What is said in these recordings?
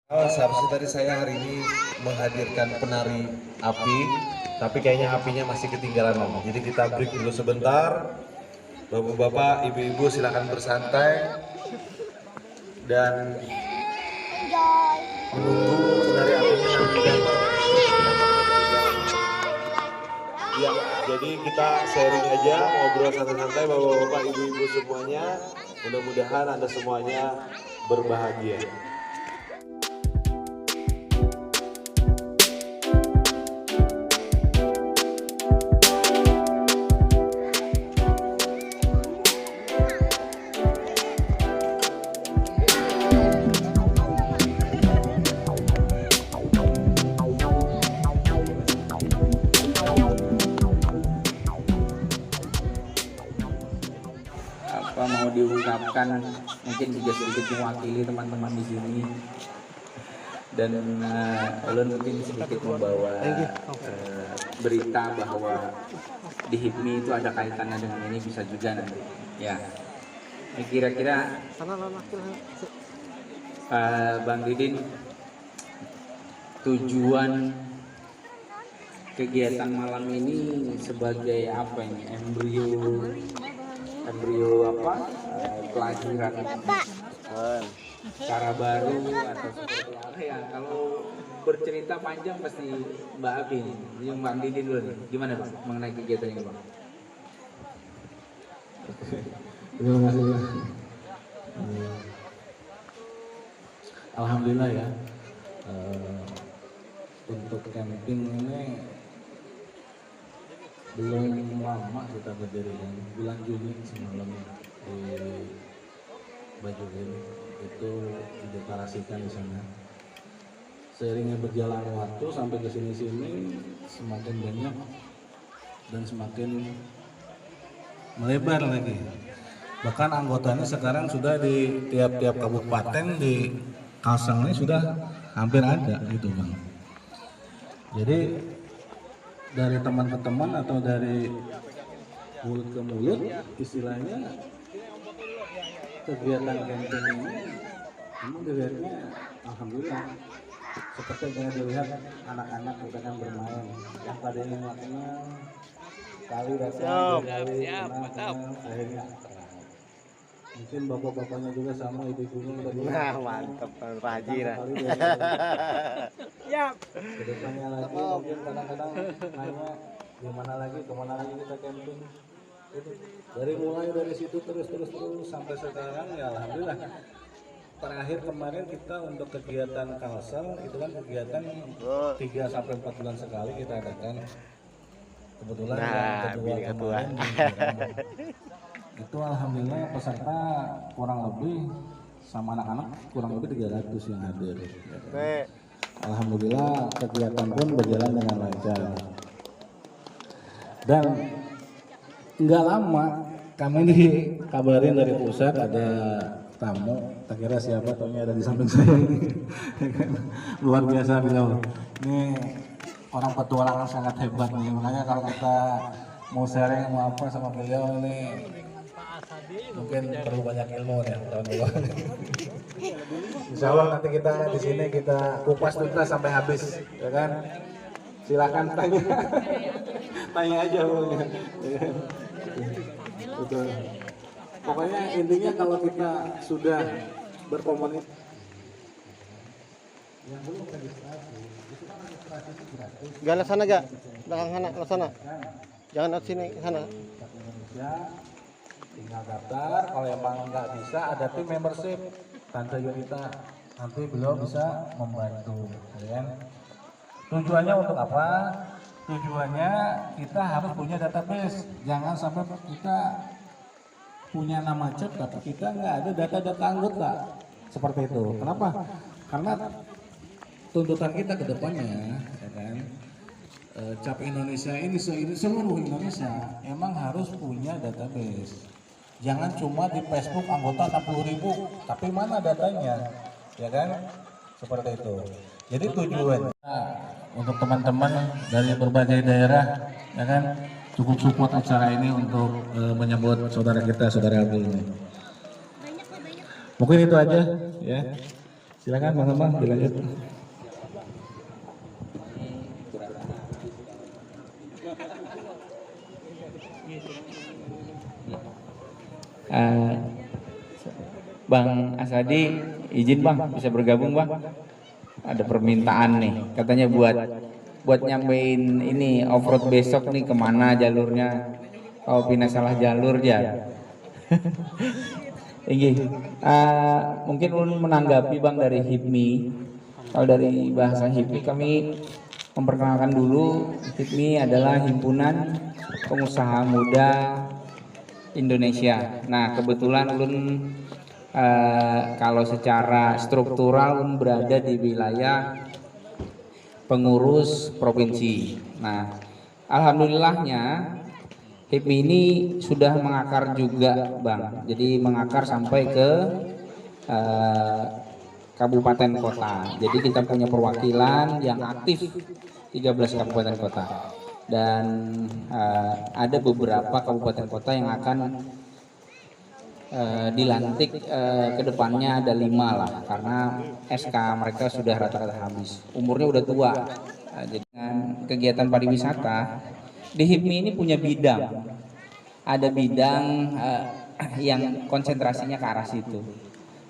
Seharusnya tadi saya hari ini menghadirkan penari api, tapi kayaknya apinya masih ketinggalan Om. Jadi kita break dulu sebentar. Bapak-bapak, ibu-ibu silakan bersantai dan menunggu penari apinya nanti datang. Ya, jadi kita sharing aja, ngobrol santai-santai bapak-bapak, ibu-ibu semuanya. Mudah-mudahan Anda semuanya berbahagia. Apa mau diungkapkan, mungkin juga sedikit mewakili teman-teman di sini, dan ulun mungkin sedikit membawa berita bahwa di HIPMI itu ada kaitannya dengan ini, bisa juga nanti ya. Ini kira-kira Bang Didin, tujuan kegiatan malam ini sebagai apa ini, embrio apa, kelahiran cara baru atau seperti apa ya? Kalau bercerita panjang pasti Mbak Abi nih, yang Bang Didin dulu nih, gimana Bang mengenai kegiatan ini Bang? Terima kasih. Alhamdulillah ya, untuk camping ini belum lama kita berdirikan, bulan Juni semalam di Bajurin itu dideklarasikan di sana. Seiringnya berjalan waktu sampai ke sini semakin banyak dan semakin melebar lagi. Bahkan anggotanya sekarang sudah di tiap-tiap kabupaten di Kalsel ini sudah hampir ada gitu Bang. Jadi dari teman ke teman atau dari mulut ke mulut, istilahnya kegiatan camping ini memang dilihatnya alhamdulillah seperti yang dilihat anak-anak kita kan bermain, yang tadinya nggak kenal kali datang akhirnya mungkin bapak-bapaknya juga sama, ibu-ibunya tadi. Nah, mantap Pak Haji lah. Siap. Kedepannya lagi mungkin kadang-kadang nanya kemana lagi kita camping. Itu dari mulai dari situ terus sampai sekarang ya alhamdulillah. Terakhir kemarin kita untuk kegiatan Kalsel itu kan kegiatan 3 sampai 4 bulan sekali kita adakan. Kebetulan yang kedua kemarin itu alhamdulillah peserta kurang lebih sama anak-anak kurang lebih 300 yang hadir. Alhamdulillah kegiatan pun berjalan dengan lancar. Dan nggak lama kami dikabarin dari pusat ada tamu, tak kira siapa, tamunya ada di samping saya ini. Luar biasa beliau. Ini orang petualangan sangat hebat nih, makanya kalau kita mau sharing mau apa sama beliau ini mungkin perlu banyak ilmu ya teman-teman. Insya Allah nanti kita di sini kita kupas tuntas sampai habis, ya kan? Silakan tanya aja boleh. Betul. Pokoknya intinya kalau kita sudah berkomunikasi, yang belum registrasi, itu kan registrasi itu gratis. Gak sana gak? Belakang sana. Jangan ke sini sana. Indonesia tinggal daftar. Kalau emang nggak bisa ada tim membership Tante Yunita, nanti beliau bisa membantu, ya. Tujuannya untuk apa? Tujuannya kita harus punya database. Jangan sampai kita punya nama CAP tapi kita nggak ada data-data anggota seperti itu. Kenapa? Karena tuntutan kita ke depannya, ya kan? CAP Indonesia ini seluruh Indonesia emang harus punya database. Jangan cuma di Facebook anggota 60.000, tapi mana datanya, ya kan? Seperti itu. Jadi tujuan untuk teman-teman dari berbagai daerah, ya kan, cukup support acara ini untuk menyambut saudara kita, saudara Abdul ini. Mungkin itu aja, ya. Silakan Bang Abang dilanjut. Bang Asadi, izin Bang bisa bergabung Bang. Ada permintaan nih, katanya buat nyampein ini off-road besok nih kemana jalurnya. Kalau pindah salah jalur ya. Mungkin ulun menanggapi Bang dari HIPMI. Kalau dari bahasa HIPMI kami memperkenalkan dulu, HIPMI adalah Himpunan Pengusaha Muda Indonesia. Nah, kebetulan ulun kalau secara struktural ulun berada di wilayah pengurus provinsi. Nah, alhamdulillahnya HIPMI ini sudah mengakar juga Bang. Jadi mengakar sampai ke kabupaten kota. Jadi kita punya perwakilan yang aktif 13 kabupaten kota. Dan ada beberapa kabupaten kota yang akan dilantik ke depannya, ada 5 lah, karena SK mereka sudah rata-rata habis, umurnya udah tua. Jadi dengan kegiatan pariwisata di HIPMI ini punya bidang, ada bidang yang konsentrasinya ke arah situ,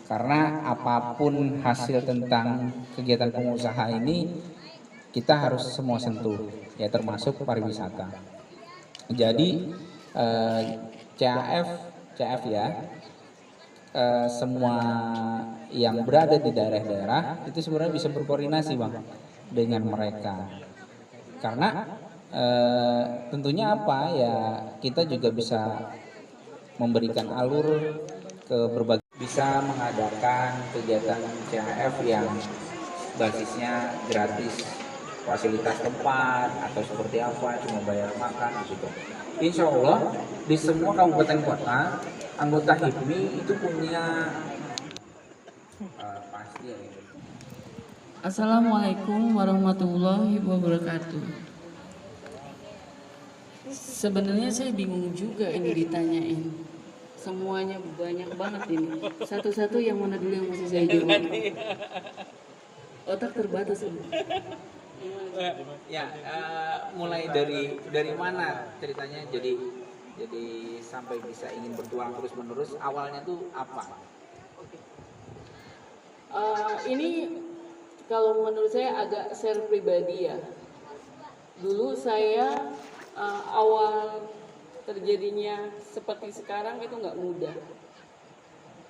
karena apapun hasil tentang kegiatan pengusaha ini kita harus semua sentuh, ya termasuk pariwisata. Jadi CAF ya, semua yang berada di daerah-daerah itu sebenarnya bisa berkoordinasi Bang dengan mereka, karena tentunya apa ya, kita juga bisa memberikan alur ke berbagai, bisa mengadakan kegiatan CAF yang basisnya gratis, fasilitas tempat atau seperti apa, cuma bayar makan gitu. Insya Allah di semua kabupaten kota anggota HIPMI itu punya pasti ya. Assalamualaikum warahmatullahi wabarakatuh. Sebenarnya saya bingung juga ini ditanyain. Semuanya banyak banget ini. Satu-satu yang mana dulu yang mesti saya jawab? Otak terbatas ini. Ya, mulai dari mana ceritanya jadi sampai bisa ingin bertualang terus menerus, awalnya tuh apa? Ini kalau menurut saya agak share pribadi ya. Dulu saya awal terjadinya seperti sekarang itu nggak mudah.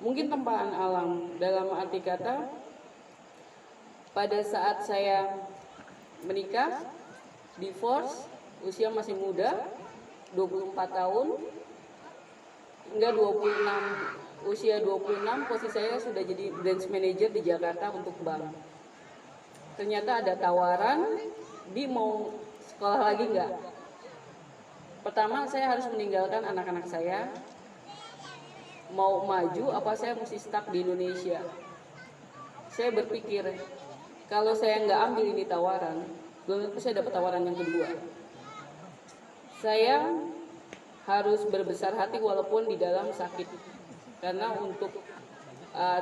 Mungkin tempaan alam, dalam arti kata pada saat saya menikah, divorce, usia masih muda, 24 tahun, hingga 26, usia 26, posisi saya sudah jadi branch manager di Jakarta untuk bank. Ternyata ada tawaran, mau sekolah lagi nggak? Pertama saya harus meninggalkan anak-anak saya, mau maju apa saya mesti stuck di Indonesia. Saya berpikir, kalau saya nggak ambil ini tawaran, belum tentu saya dapat tawaran yang kedua. Saya harus berbesar hati walaupun di dalam sakit, karena untuk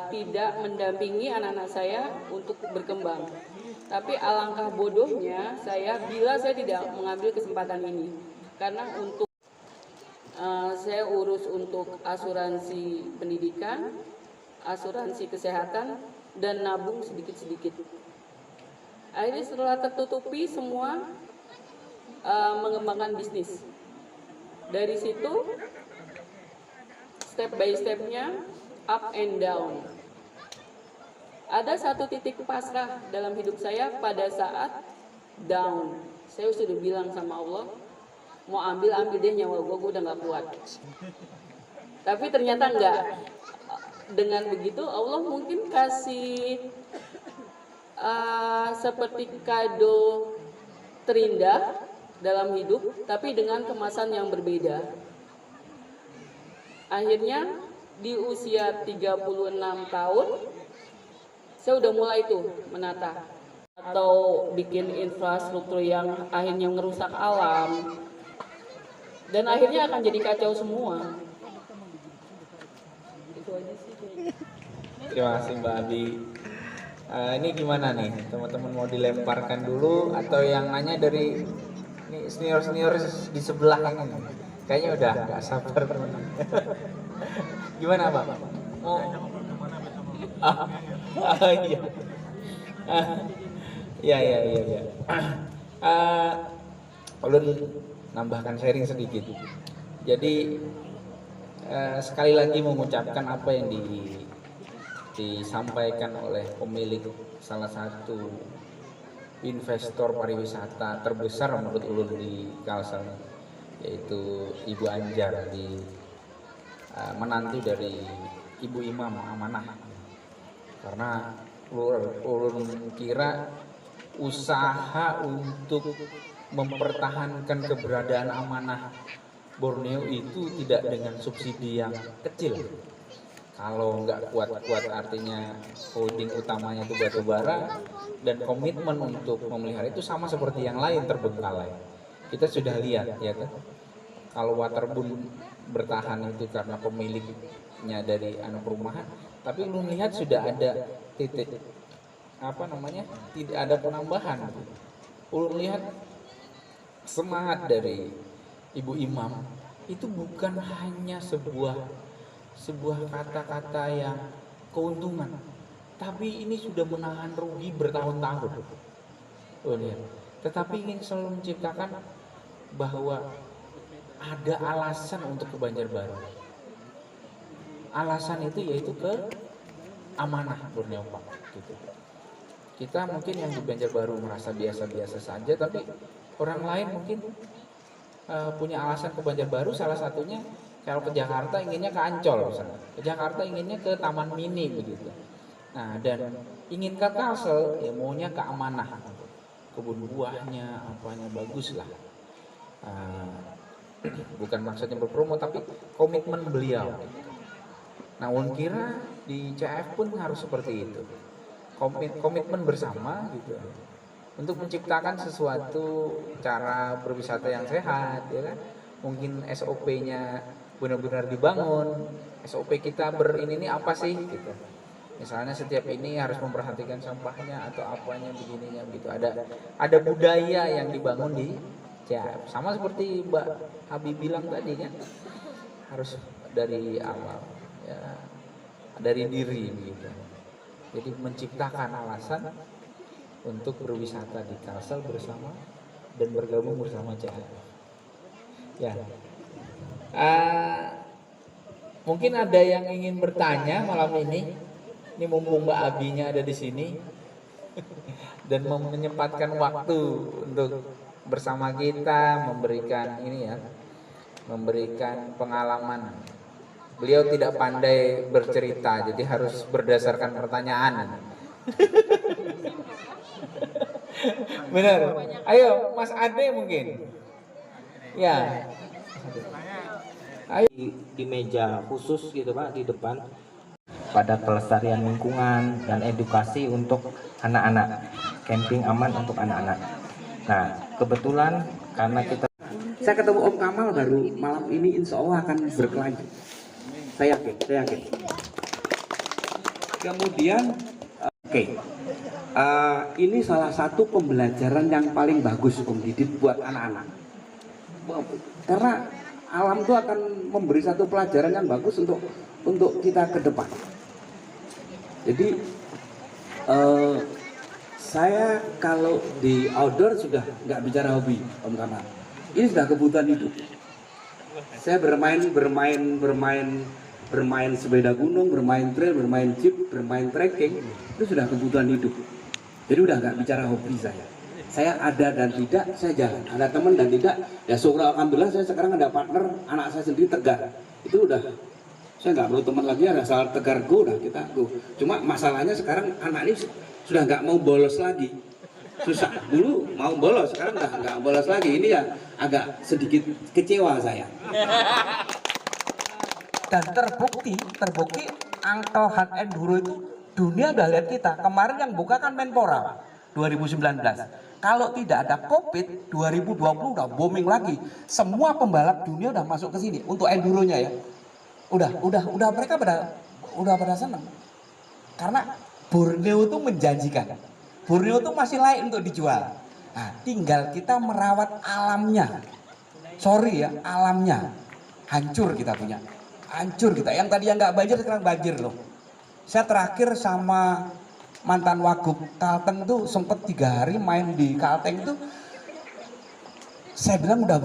tidak mendampingi anak-anak saya untuk berkembang. Tapi alangkah bodohnya saya bila saya tidak mengambil kesempatan ini, karena untuk saya urus untuk asuransi pendidikan, asuransi kesehatan, dan nabung sedikit-sedikit. Akhirnya setelah tertutupi semua, mengembangkan bisnis. Dari situ step by stepnya, up and down. Ada satu titik pasrah dalam hidup saya pada saat down. Saya sudah bilang sama Allah, mau ambil deh nyawa gue udah gak kuat. Tapi ternyata enggak. Dengan begitu Allah mungkin kasih seperti kado terindah dalam hidup, tapi dengan kemasan yang berbeda. Akhirnya di usia 36 tahun, saya udah mulai tuh menata atau bikin infrastruktur yang akhirnya merusak alam, dan akhirnya akan jadi kacau semua. Itu aja sih. Terima kasih Mbak Abi. Ini gimana nih, teman-teman mau dilemparkan dulu atau yang nanya dari ini senior di sebelah ini? Kayaknya udah nggak sabar. Gimana Pak? Mau? Iya. Iya. Ulun nambahkan sharing sedikit. Jadi sekali lagi mengucapkan apa yang disampaikan oleh pemilik salah satu investor pariwisata terbesar menurut ulun di Kalsel, yaitu Ibu Anjar, menantu dari Ibu Imam Amanah. Karena ulun kira usaha untuk mempertahankan keberadaan amanah Borneo itu tidak dengan subsidi yang kecil. Kalau nggak kuat-kuat artinya holding utamanya itu batu bara, dan komitmen untuk memelihara itu sama seperti yang lain terbengkalai. Kita sudah lihat ya kan, kalau Waterboom bertahan itu karena pemiliknya dari anak perumahan, tapi lu lihat sudah ada titik tidak ada penambahan. Lu lihat semangat dari Ibu Imam itu bukan hanya sebuah kata-kata yang keuntungan, tapi ini sudah menahan rugi bertahun-tahun. Tetapi ingin selalu menciptakan bahwa ada alasan untuk ke Banjarbaru. Alasan itu yaitu ke amanah Borneo Park gitu. Kita mungkin yang di Banjarbaru merasa biasa-biasa saja, tapi orang lain mungkin punya alasan ke Banjarbaru. Salah satunya kalau ke Jakarta inginnya ke Ancol misalnya, ke Jakarta inginnya ke Taman Mini begitu. Nah, dan ingin ke Kalsel ya maunya ke amanah, kebun buahnya apanya bagus lah. Bukan maksudnya berpromo, tapi komitmen beliau. Nah, ulun kira di CF pun harus seperti itu, komitmen bersama gitu, untuk menciptakan sesuatu cara berwisata yang sehat, ya kan? Mungkin SOP-nya benar-benar dibangun. SOP kita ini apa sih gitu. Misalnya setiap ini harus memperhatikan sampahnya atau apanya begininya gitu. Ada budaya yang dibangun di CF. Sama seperti Mbak Habib bilang tadi kan, harus dari awal ya, dari diri gitu. Jadi menciptakan alasan untuk berwisata di Kalsel bersama dan bergabung bersama CF. Ya. Mungkin ada yang ingin bertanya malam ini. Ini mumpung Mbak Abinya ada di sini dan menyempatkan waktu untuk bersama kita, memberikan pengalaman. Beliau tidak pandai bercerita, jadi harus berdasarkan pertanyaan. Benar. Ayo, Mas Ade mungkin. Ya. Ayo. Di meja khusus gitu Pak, di depan, pada pelestarian lingkungan dan edukasi untuk anak-anak, camping aman untuk anak-anak. Nah, kebetulan karena saya ketemu Om Kamal baru malam ini, insya Allah akan berkelanjut. Saya yakin. Kemudian, ini salah satu pembelajaran yang paling bagus Om Didit buat anak-anak. Karena alam itu akan memberi satu pelajaran yang bagus untuk kita ke depan. Jadi saya kalau di outdoor sudah nggak bicara hobi Om Kamal. Ini sudah kebutuhan hidup. Saya bermain sepeda gunung, bermain trail, bermain jeep, bermain trekking, itu sudah kebutuhan hidup. Jadi udah nggak bicara hobi saya. Saya ada dan tidak, saya jalan. Ada teman dan tidak, ya syukur alhamdulillah saya sekarang ada partner, anak saya sendiri Tegar. Itu udah, saya nggak perlu teman lagi, ada salah Tegar go, udah kita go. Cuma masalahnya sekarang anak ini sudah nggak mau bolos lagi. Susah, dulu mau bolos, sekarang nggak bolos lagi. Ini ya agak sedikit kecewa saya. Dan terbukti angka hard enduro itu dunia udah lihat kita. Kemarin yang buka kan Menpora 2019. Kalau tidak ada COVID, 2020 udah booming lagi. Semua pembalap dunia udah masuk ke sini untuk enduronya ya. Udah mereka pada senang. Karena Borneo tuh menjanjikan. Borneo tuh masih layak untuk dijual. Nah, tinggal kita merawat alamnya. Sorry ya, alamnya. Hancur kita punya. Hancur kita. Yang tadi yang nggak banjir sekarang banjir loh. Saya terakhir sama mantan Wagub Kalteng tuh sempet 3 hari main di Kalteng tuh. Saya bilang udah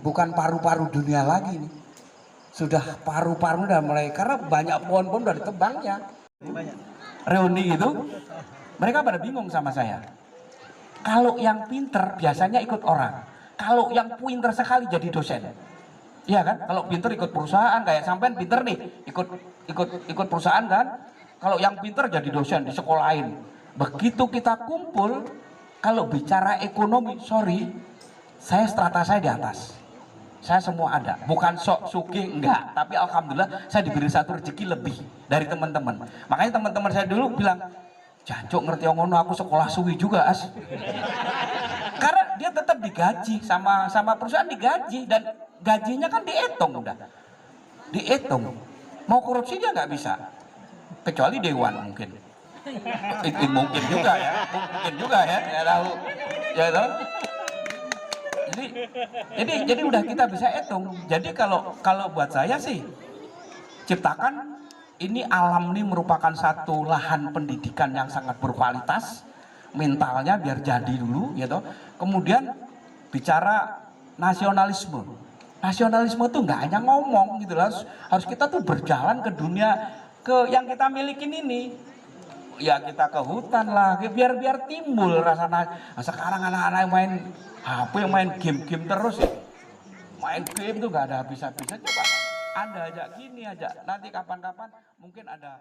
bukan paru-paru dunia lagi nih. Sudah paru-paru udah mulai, karena banyak pohon-pohon udah ditebangnya. Reuni itu mereka pada bingung sama saya. Kalau yang pinter biasanya ikut orang. Kalau yang pinter sekali jadi dosen. Iya kan? Kalau pinter ikut perusahaan, kayak sampean pinter nih, ikut perusahaan kan? Kalau yang pinter jadi dosen di sekolahin. Begitu kita kumpul, kalau bicara ekonomi, sorry, saya strata saya di atas. Saya semua ada, bukan sok sugih enggak, tapi alhamdulillah saya diberi satu rezeki lebih dari teman-teman. Makanya teman-teman saya dulu bilang, "Jancuk ngerti ngono, aku sekolah suwi juga, As." Karena dia tetap digaji sama perusahaan, digaji, dan gajinya kan dihitung udah. Dihitung. Mau korupsi dia nggak bisa. Kecuali dewan mungkin. Mungkin juga ya. Mungkin juga ya, nggak tahu. Ya tahu. Jadi udah kita bisa hitung. Jadi kalau buat saya sih, ciptakan ini alam ini merupakan satu lahan pendidikan yang sangat berkualitas, mentalnya biar jadi dulu, gitu. Kemudian bicara nasionalisme. Nasionalisme tuh nggak hanya ngomong gitu, harus kita tuh berjalan ke dunia, ke yang kita milikin ini. Ya kita ke hutan lah, biar timbul rasa. Nah, sekarang anak-anak main HP, main game terus ya. Main game tuh nggak ada habis-habisnya. Coba Anda aja gini aja, nanti kapan-kapan mungkin ada